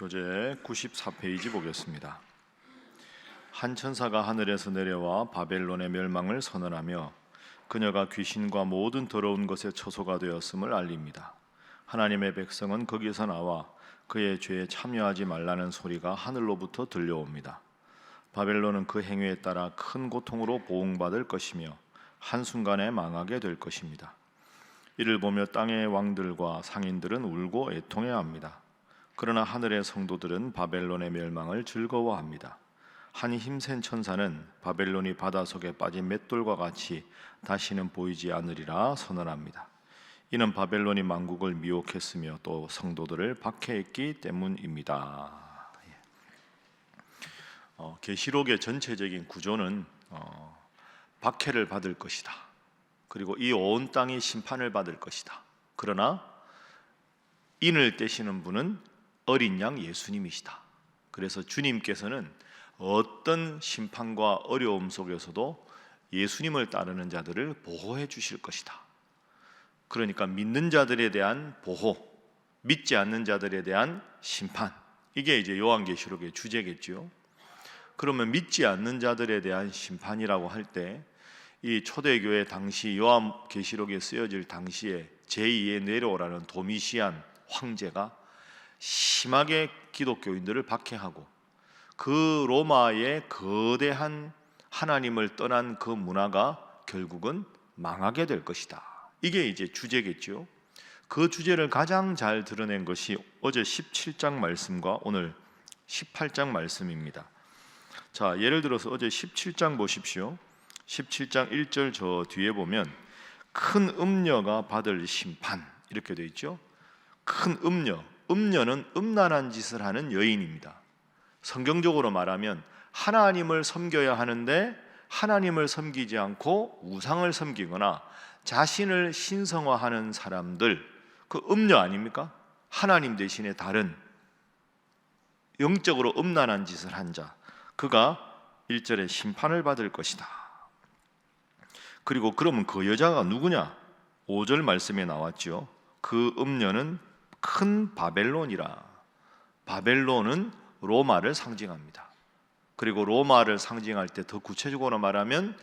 교재 94페이지 보겠습니다. 한 천사가 하늘에서 내려와 바벨론의 멸망을 선언하며 그녀가 귀신과 모든 더러운 것의 처소가 되었음을 알립니다. 하나님의 백성은 거기서 나와 그의 죄에 참여하지 말라는 소리가 하늘로부터 들려옵니다. 바벨론은 그 행위에 따라 큰 고통으로 보응받을 것이며 한순간에 망하게 될 것입니다. 이를 보며 땅의 왕들과 상인들은 울고 애통해합니다. 그러나 하늘의 성도들은 바벨론의 멸망을 즐거워합니다. 한 힘센 천사는 바벨론이 바닷속에 빠진 맷돌과 같이 다시는 보이지 않으리라 선언합니다. 이는 바벨론이 만국을 미혹했으며 또 성도들을 박해했기 때문입니다. 계시록의 전체적인 구조는 박해를 받을 것이다. 그리고 이 온 땅이 심판을 받을 것이다. 그러나 인을 떼시는 분은 어린 양 예수님이시다. 그래서 주님께서는 어떤 심판과 어려움 속에서도 예수님을 따르는 자들을 보호해 주실 것이다. 그러니까 믿는 자들에 대한 보호, 믿지 않는 자들에 대한 심판, 이게 이제 요한계시록의 주제겠죠. 그러면 믿지 않는 자들에 대한 심판이라고 할 때 이 초대교회 당시 요한계시록에 쓰여질 당시에 제2의 네로라는 도미시안 황제가 심하게 기독교인들을 박해하고 그 로마의 거대한 하나님을 떠난 그 문화가 결국은 망하게 될 것이다. 이게 이제 주제겠죠. 그 주제를 가장 잘 드러낸 것이 어제 17장 말씀과 오늘 18장 말씀입니다. 자, 예를 들어서 어제 17장 보십시오. 17장 1절 저 뒤에 보면 큰 음녀가 받을 심판 이렇게 되어 있죠. 큰 음녀, 음녀는 음란한 짓을 하는 여인입니다. 성경적으로 말하면 하나님을 섬겨야 하는데 하나님을 섬기지 않고 우상을 섬기거나 자신을 신성화하는 사람들, 그 음녀 아닙니까? 하나님 대신에 다른 영적으로 음란한 짓을 한 자, 그가 1절에 심판을 받을 것이다. 그리고 그러면 그 여자가 누구냐? 5절 말씀에 나왔죠. 그 음녀는 큰 바벨론이라. 바벨론은 로마를 상징합니다. 그리고 로마를 상징할 때 더 구체적으로 말하면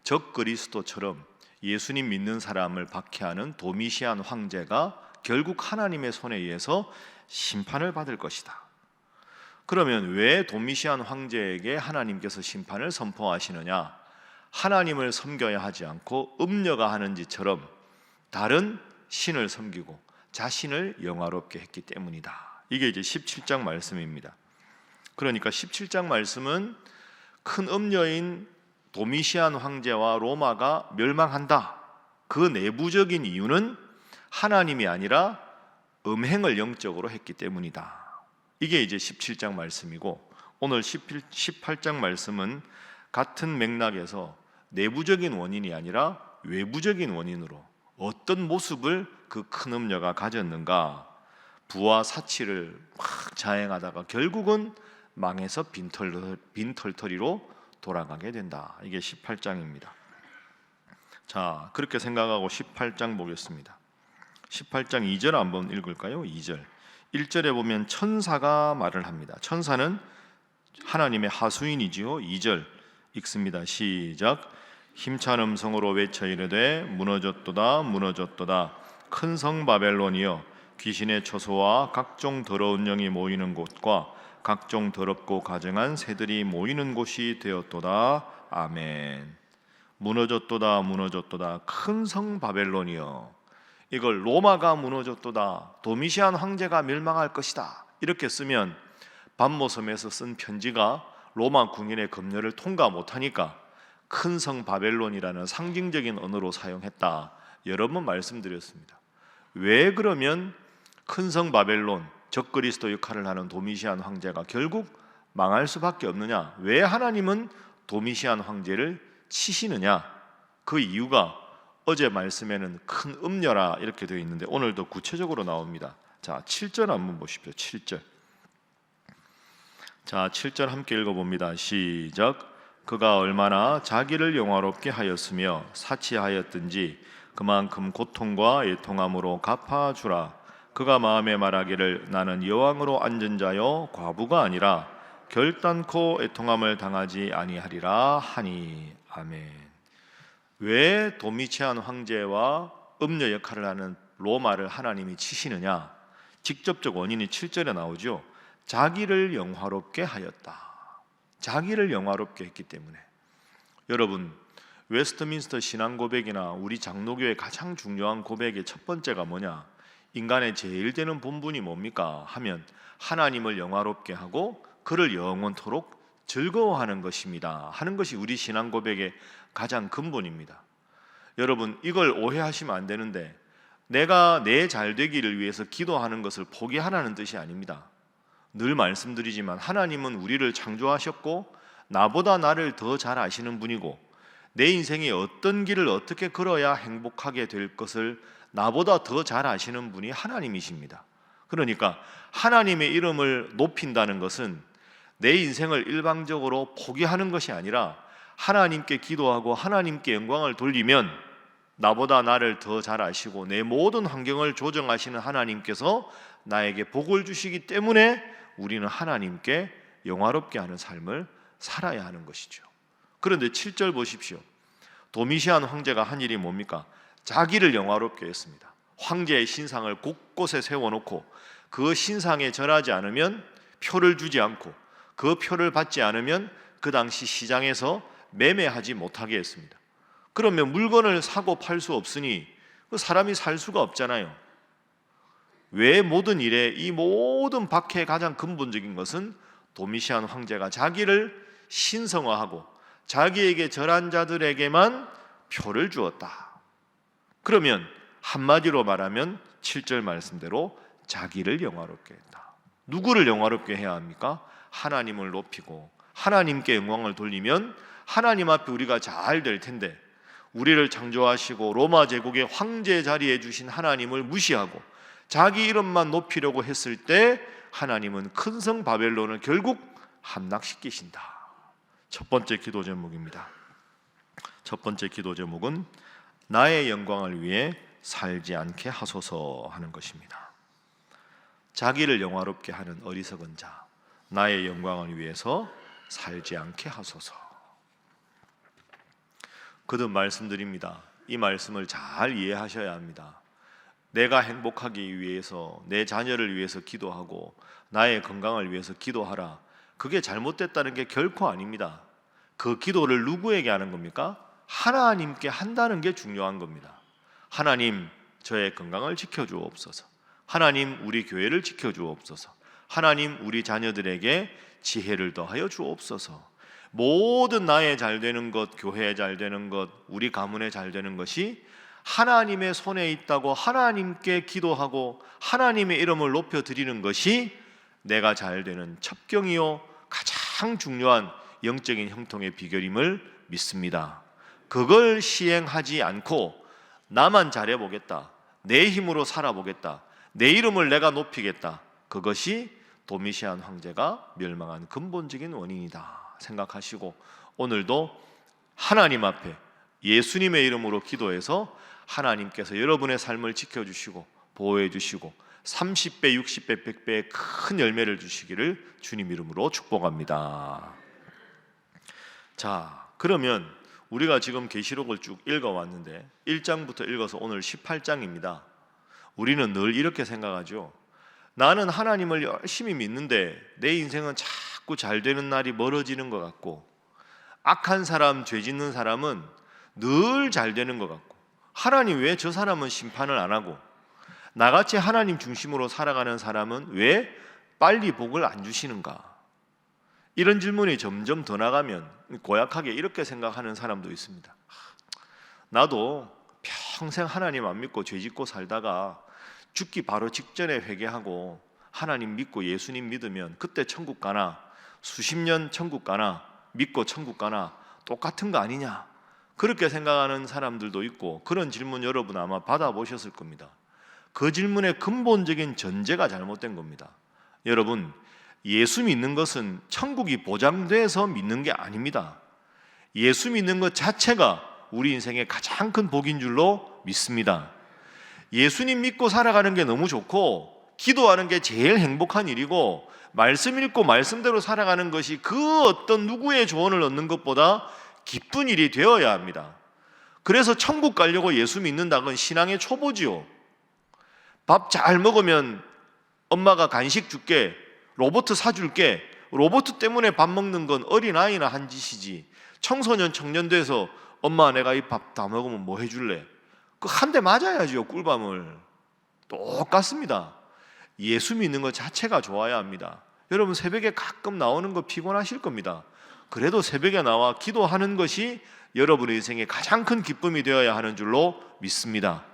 적 그리스도처럼 예수님 믿는 사람을 박해하는 도미시안 황제가 결국 하나님의 손에 의해서 심판을 받을 것이다. 그러면 왜 도미시안 황제에게 하나님께서 심판을 선포하시느냐? 하나님을 섬겨야 하지 않고 음녀가 하는 짓처럼 다른 신을 섬기고 자신을 영화롭게 했기 때문이다. 이게 이제 17장 말씀입니다. 그러니까 17장 말씀은 큰 음녀인 도미시안 황제와 로마가 멸망한다. 그 내부적인 이유는 하나님이 아니라 음행을 영적으로 했기 때문이다. 이게 이제 17장 말씀이고, 오늘 18장 말씀은 같은 맥락에서 내부적인 원인이 아니라 외부적인 원인으로 어떤 모습을 그 큰 음녀가 가졌는가, 부와 사치를 막 자행하다가 결국은 망해서 빈털터리로 돌아가게 된다. 이게 18장입니다. 자, 그렇게 생각하고 18장 보겠습니다. 18장 2절 한번 읽을까요? 2절. 1절에 보면 천사가 말을 합니다. 천사는 하나님의 하수인이지요. 2절 읽습니다. 시작. 힘찬 음성으로 외쳐 이르되 무너졌도다 무너졌도다 큰 성 바벨론이여 귀신의 처소와 각종 더러운 영이 모이는 곳과 각종 더럽고 가증한 새들이 모이는 곳이 되었도다. 아멘. 무너졌도다 무너졌도다 큰 성 바벨론이여. 이걸 로마가 무너졌도다, 도미시안 황제가 멸망할 것이다, 이렇게 쓰면 반모섬에서 쓴 편지가 로마 군인의 검열을 통과 못하니까 큰 성 바벨론이라는 상징적인 언어로 사용했다. 여러 번 말씀드렸습니다. 왜 그러면 큰 성 바벨론, 적그리스도 역할을 하는 도미시안 황제가 결국 망할 수밖에 없느냐? 왜 하나님은 도미시안 황제를 치시느냐? 그 이유가 어제 말씀에는 큰 음녀라 이렇게 되어 있는데 오늘도 구체적으로 나옵니다. 자, 7절 한번 보십시오. 7절. 자, 7절 함께 읽어봅니다. 시작. 그가 얼마나 자기를 영화롭게 하였으며 사치하였든지 그만큼 고통과 애통함으로 갚아주라. 그가 마음에 말하기를 나는 여왕으로 앉은 자요 과부가 아니라 결단코 애통함을 당하지 아니하리라 하니. 아멘. 왜 도미치안 황제와 음녀 역할을 하는 로마를 하나님이 치시느냐? 직접적 원인이 7절에 나오죠. 자기를 영화롭게 하였다. 자기를 영화롭게 했기 때문에. 여러분, 웨스트민스터 신앙 고백이나 우리 장로교의 가장 중요한 고백의 첫 번째가 뭐냐? 인간의 제일 되는 본분이 뭡니까? 하면 하나님을 영화롭게 하고 그를 영원토록 즐거워하는 것입니다 하는 것이 우리 신앙 고백의 가장 근본입니다. 여러분, 이걸 오해하시면 안 되는데, 내가 내 잘되기를 위해서 기도하는 것을 포기하라는 뜻이 아닙니다. 늘 말씀드리지만 하나님은 우리를 창조하셨고 나보다 나를 더 잘 아시는 분이고 내 인생에 어떤 길을 어떻게 걸어야 행복하게 될 것을 나보다 더 잘 아시는 분이 하나님이십니다. 그러니까 하나님의 이름을 높인다는 것은 내 인생을 일방적으로 포기하는 것이 아니라 하나님께 기도하고 하나님께 영광을 돌리면 나보다 나를 더 잘 아시고 내 모든 환경을 조정하시는 하나님께서 나에게 복을 주시기 때문에 우리는 하나님께 영화롭게 하는 삶을 살아야 하는 것이죠. 그런데 7절 보십시오. 도미시안 황제가 한 일이 뭡니까? 자기를 영화롭게 했습니다. 황제의 신상을 곳곳에 세워놓고 그 신상에 절하지 않으면 표를 주지 않고 그 표를 받지 않으면 그 당시 시장에서 매매하지 못하게 했습니다. 그러면 물건을 사고 팔 수 없으니 그 사람이 살 수가 없잖아요. 왜 모든 일에 이 모든 박해의 가장 근본적인 것은 도미시안 황제가 자기를 신성화하고 자기에게 절한 자들에게만 표를 주었다. 그러면 한마디로 말하면 7절 말씀대로 자기를 영화롭게 했다. 누구를 영화롭게 해야 합니까? 하나님을 높이고 하나님께 영광을 돌리면 하나님 앞에 우리가 잘 될 텐데, 우리를 창조하시고 로마 제국의 황제 자리에 주신 하나님을 무시하고 자기 이름만 높이려고 했을 때 하나님은 큰 성 바벨론을 결국 함락시키신다. 첫 번째 기도 제목입니다. 첫 번째 기도 제목은 나의 영광을 위해 살지 않게 하소서 하는 것입니다. 자기를 영화롭게 하는 어리석은 자, 나의 영광을 위해서 살지 않게 하소서. 거듭 말씀드립니다. 이 말씀을 잘 이해하셔야 합니다. 내가 행복하기 위해서, 내 자녀를 위해서 기도하고 나의 건강을 위해서 기도하라, 그게 잘못됐다는 게 결코 아닙니다. 그 기도를 누구에게 하는 겁니까? 하나님께 한다는 게 중요한 겁니다. 하나님, 저의 건강을 지켜주옵소서. 하나님, 우리 교회를 지켜주옵소서. 하나님, 우리 자녀들에게 지혜를 더하여 주옵소서. 모든 나의 잘 되는 것, 교회에 잘 되는 것, 우리 가문에 잘 되는 것이 하나님의 손에 있다고 하나님께 기도하고 하나님의 이름을 높여드리는 것이 내가 잘 되는 첩경이요 가장 중요한 영적인 형통의 비결임을 믿습니다. 그걸 시행하지 않고 나만 잘해보겠다, 내 힘으로 살아보겠다, 내 이름을 내가 높이겠다, 그것이 도미시안 황제가 멸망한 근본적인 원인이다 생각하시고, 오늘도 하나님 앞에 예수님의 이름으로 기도해서 하나님께서 여러분의 삶을 지켜주시고 보호해 주시고 30배, 60배, 100배의 큰 열매를 주시기를 주님 이름으로 축복합니다. 자, 그러면 우리가 지금 계시록을 쭉 읽어왔는데 1장부터 읽어서 오늘 18장입니다. 우리는 늘 이렇게 생각하죠. 나는 하나님을 열심히 믿는데 내 인생은 자꾸 잘 되는 날이 멀어지는 것 같고, 악한 사람, 죄 짓는 사람은 늘 잘 되는 것 같고, 하나님 왜 저 사람은 심판을 안 하고 나같이 하나님 중심으로 살아가는 사람은 왜 빨리 복을 안 주시는가? 이런 질문이 점점 더 나가면 고약하게 이렇게 생각하는 사람도 있습니다. 나도 평생 하나님 안 믿고 죄 짓고 살다가 죽기 바로 직전에 회개하고 하나님 믿고 예수님 믿으면 그때 천국 가나, 수십 년 천국 가나, 믿고 천국 가나 똑같은 거 아니냐, 그렇게 생각하는 사람들도 있고, 그런 질문 여러분 아마 받아보셨을 겁니다. 그 질문의 근본적인 전제가 잘못된 겁니다. 여러분, 예수 믿는 것은 천국이 보장돼서 믿는 게 아닙니다. 예수 믿는 것 자체가 우리 인생의 가장 큰 복인 줄로 믿습니다. 예수님 믿고 살아가는 게 너무 좋고 기도하는 게 제일 행복한 일이고 말씀 읽고 말씀대로 살아가는 것이 그 어떤 누구의 조언을 얻는 것보다 기쁜 일이 되어야 합니다. 그래서 천국 가려고 예수 믿는다는 건 신앙의 초보지요. 밥 잘 먹으면 엄마가 간식 줄게, 로봇 사줄게, 로봇 때문에 밥 먹는 건 어린아이나 한 짓이지, 청소년 청년 돼서 엄마 내가 이 밥 다 먹으면 뭐 해줄래? 그 한 대 맞아야죠, 꿀밤을. 똑같습니다. 예수 믿는 것 자체가 좋아야 합니다. 여러분 새벽에 가끔 나오는 거 피곤하실 겁니다. 그래도 새벽에 나와 기도하는 것이 여러분의 인생의 가장 큰 기쁨이 되어야 하는 줄로 믿습니다.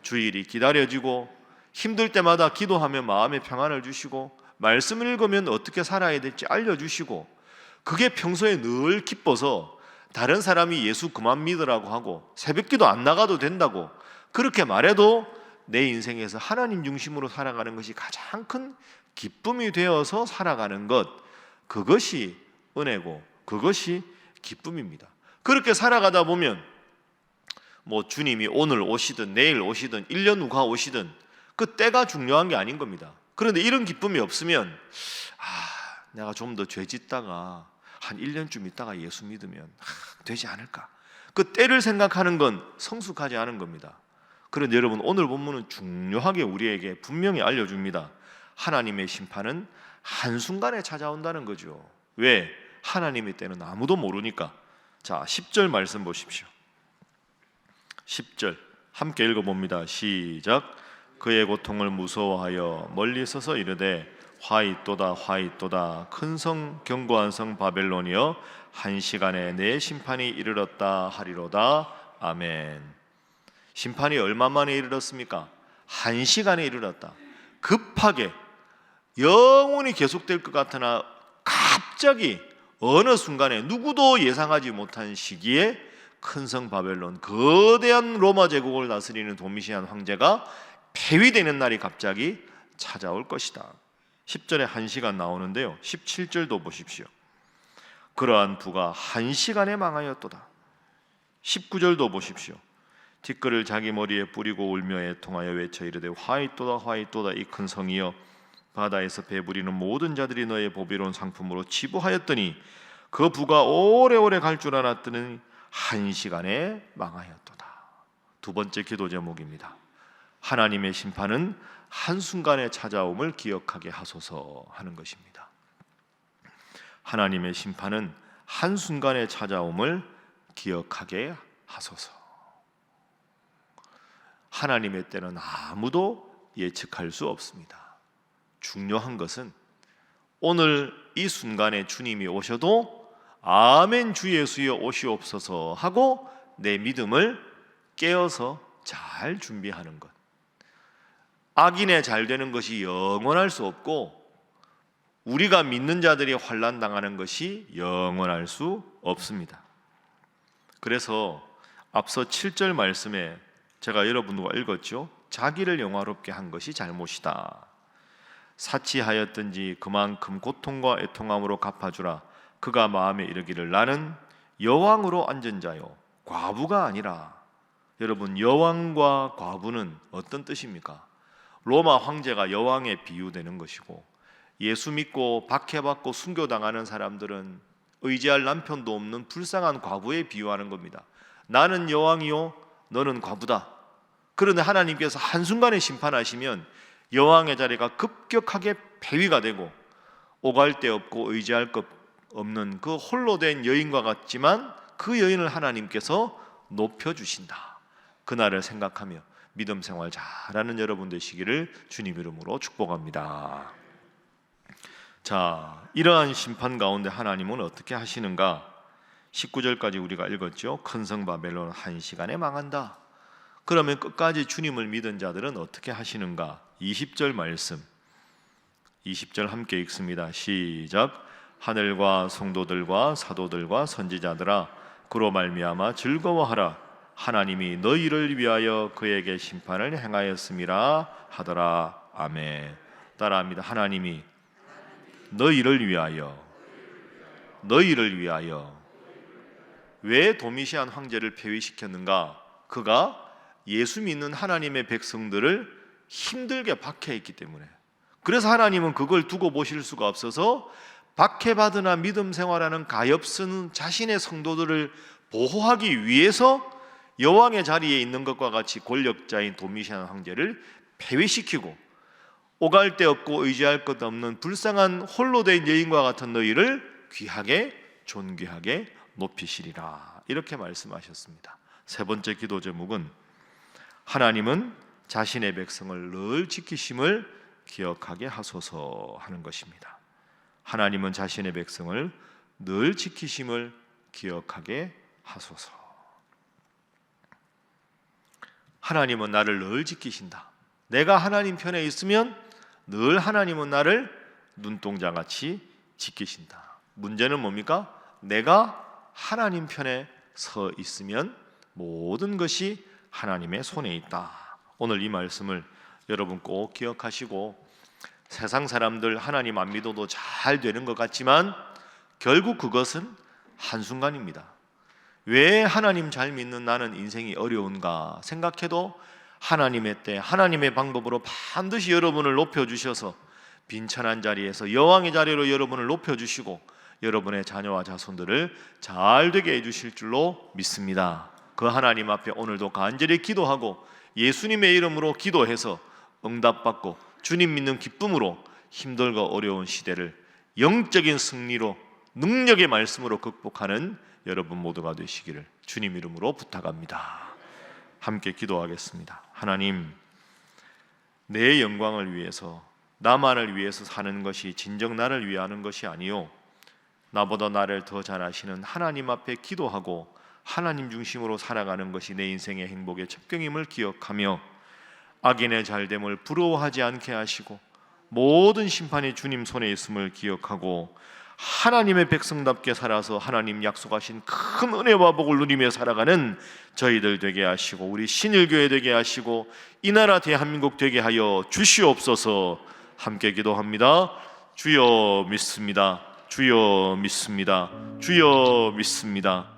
주일이 기다려지고 힘들 때마다 기도하면 마음의 평안을 주시고 말씀을 읽으면 어떻게 살아야 될지 알려주시고 그게 평소에 늘 기뻐서 다른 사람이 예수 그만 믿으라고 하고 새벽기도 안 나가도 된다고 그렇게 말해도 내 인생에서 하나님 중심으로 살아가는 것이 가장 큰 기쁨이 되어서 살아가는 것, 그것이 은혜고 그것이 기쁨입니다. 그렇게 살아가다 보면 뭐 주님이 오늘 오시든 내일 오시든 1년 후가 오시든 그 때가 중요한 게 아닌 겁니다. 그런데 이런 기쁨이 없으면 내가 좀 더 죄 짓다가 한 1년쯤 있다가 예수 믿으면 되지 않을까, 그 때를 생각하는 건 성숙하지 않은 겁니다. 그런데 여러분 오늘 본문은 중요하게 우리에게 분명히 알려줍니다. 하나님의 심판은 한순간에 찾아온다는 거죠. 왜? 하나님의 때는 아무도 모르니까. 자, 10절 말씀 보십시오. 10절 함께 읽어봅니다. 시작. 그의 고통을 무서워하여 멀리 서서 이르되 화이또다 화이또다 큰 성 견고한 성 바벨론이여 한 시간에 내 심판이 이르렀다 하리로다. 아멘. 심판이 얼마 만에 이르렀습니까? 한 시간에 이르렀다. 급하게 영원히 계속될 것 같으나 갑자기 어느 순간에 누구도 예상하지 못한 시기에 큰 성 바벨론, 거대한 로마 제국을 다스리는 도미시안 황제가 폐위되는 날이 갑자기 찾아올 것이다. 10절에 한 시간 나오는데요, 17절도 보십시오. 그러한 부가 한 시간에 망하였도다. 19절도 보십시오. 티끌을 자기 머리에 뿌리고 울며 애통하여 외쳐 이르되 화이또다 화이또다 이 큰 성이여 바다에서 배부리는 모든 자들이 너의 보배로운 상품으로 치부하였더니 그 부가 오래오래 갈 줄 알았더니 한 시간에 망하였도다. 두 번째 기도 제목입니다. 하나님의 심판은 한순간에 찾아옴을 기억하게 하소서 하는 것입니다. 하나님의 심판은 한순간에 찾아옴을 기억하게 하소서. 하나님의 때는 아무도 예측할 수 없습니다. 중요한 것은 오늘 이 순간에 주님이 오셔도 아멘 주 예수여 오시옵소서 하고 내 믿음을 깨어서 잘 준비하는 것. 악인의 잘 되는 것이 영원할 수 없고 우리가 믿는 자들이 환난 당하는 것이 영원할 수 없습니다. 그래서 앞서 7절 말씀에 제가 여러분과 읽었죠. 자기를 영화롭게 한 것이 잘못이다. 사치하였든지 그만큼 고통과 애통함으로 갚아주라. 그가 마음에 이르기를 나는 여왕으로 앉은 자요 과부가 아니라. 여러분 여왕과 과부는 어떤 뜻입니까? 로마 황제가 여왕에 비유되는 것이고 예수 믿고 박해받고 순교당하는 사람들은 의지할 남편도 없는 불쌍한 과부에 비유하는 겁니다. 나는 여왕이요 너는 과부다. 그런데 하나님께서 한순간에 심판하시면 여왕의 자리가 급격하게 폐위가 되고 오갈 데 없고 의지할 것 없는 그 홀로 된 여인과 같지만 그 여인을 하나님께서 높여주신다. 그날을 생각하며 믿음 생활 잘하는 여러분 되시기를 주님 이름으로 축복합니다. 자, 이러한 심판 가운데 하나님은 어떻게 하시는가? 19절까지 우리가 읽었죠. 큰 성 바벨론 한 시간에 망한다. 그러면 끝까지 주님을 믿은 자들은 어떻게 하시는가? 20절 말씀 20절 함께 읽습니다. 시작. 하늘과 성도들과 사도들과 선지자들아 그로 말미암아 즐거워하라. 하나님이 너희를 위하여 그에게 심판을 행하였음이라 하더라. 아멘. 따라합니다. 하나님이 너희를 위하여 왜 도미시안 황제를 폐위시켰는가? 그가 예수 믿는 하나님의 백성들을 힘들게 박해했기 때문에, 그래서 하나님은 그걸 두고 보실 수가 없어서 박해받으나 믿음 생활하는 가엾은 자신의 성도들을 보호하기 위해서 여왕의 자리에 있는 것과 같이 권력자인 도미시안 황제를 폐위시키고, 오갈 데 없고 의지할 것 없는 불쌍한 홀로 된 여인과 같은 너희를 귀하게 존귀하게 높이시리라, 이렇게 말씀하셨습니다. 세 번째 기도 제목은 하나님은 자신의 백성을 늘 지키심을 기억하게 하소서 하는 것입니다. 하나님은 자신의 백성을 늘 지키심을 기억하게 하소서. 하나님은 나를 늘 지키신다. 내가 하나님 편에 있으면 늘 하나님은 나를 눈동자같이 지키신다. 문제는 뭡니까? 내가 하나님 편에 서 있으면 모든 것이 하나님의 손에 있다. 오늘 이 말씀을 여러분 꼭 기억하시고, 세상 사람들 하나님 안 믿어도 잘 되는 것 같지만 결국 그것은 한순간입니다. 왜 하나님 잘 믿는 나는 인생이 어려운가 생각해도 하나님의 때, 하나님의 방법으로 반드시 여러분을 높여주셔서 빈천한 자리에서 여왕의 자리로 여러분을 높여주시고 여러분의 자녀와 자손들을 잘 되게 해주실 줄로 믿습니다. 그 하나님 앞에 오늘도 간절히 기도하고 예수님의 이름으로 기도해서 응답받고 주님 믿는 기쁨으로 힘들고 어려운 시대를 영적인 승리로 능력의 말씀으로 극복하는 여러분 모두가 되시기를 주님 이름으로 부탁합니다. 함께 기도하겠습니다. 하나님, 내 영광을 위해서, 나만을 위해서 사는 것이 진정 나를 위하는 것이 아니요, 나보다 나를 더 잘 아시는 하나님 앞에 기도하고 하나님 중심으로 살아가는 것이 내 인생의 행복의 첩경임을 기억하며 악인의 잘됨을 부러워하지 않게 하시고 모든 심판이 주님 손에 있음을 기억하고 하나님의 백성답게 살아서 하나님 약속하신 큰 은혜와 복을 누리며 살아가는 저희들 되게 하시고 우리 신일교회 되게 하시고 이 나라 대한민국 되게 하여 주시옵소서. 함께 기도합니다. 주여 믿습니다. 주여 믿습니다. 주여 믿습니다.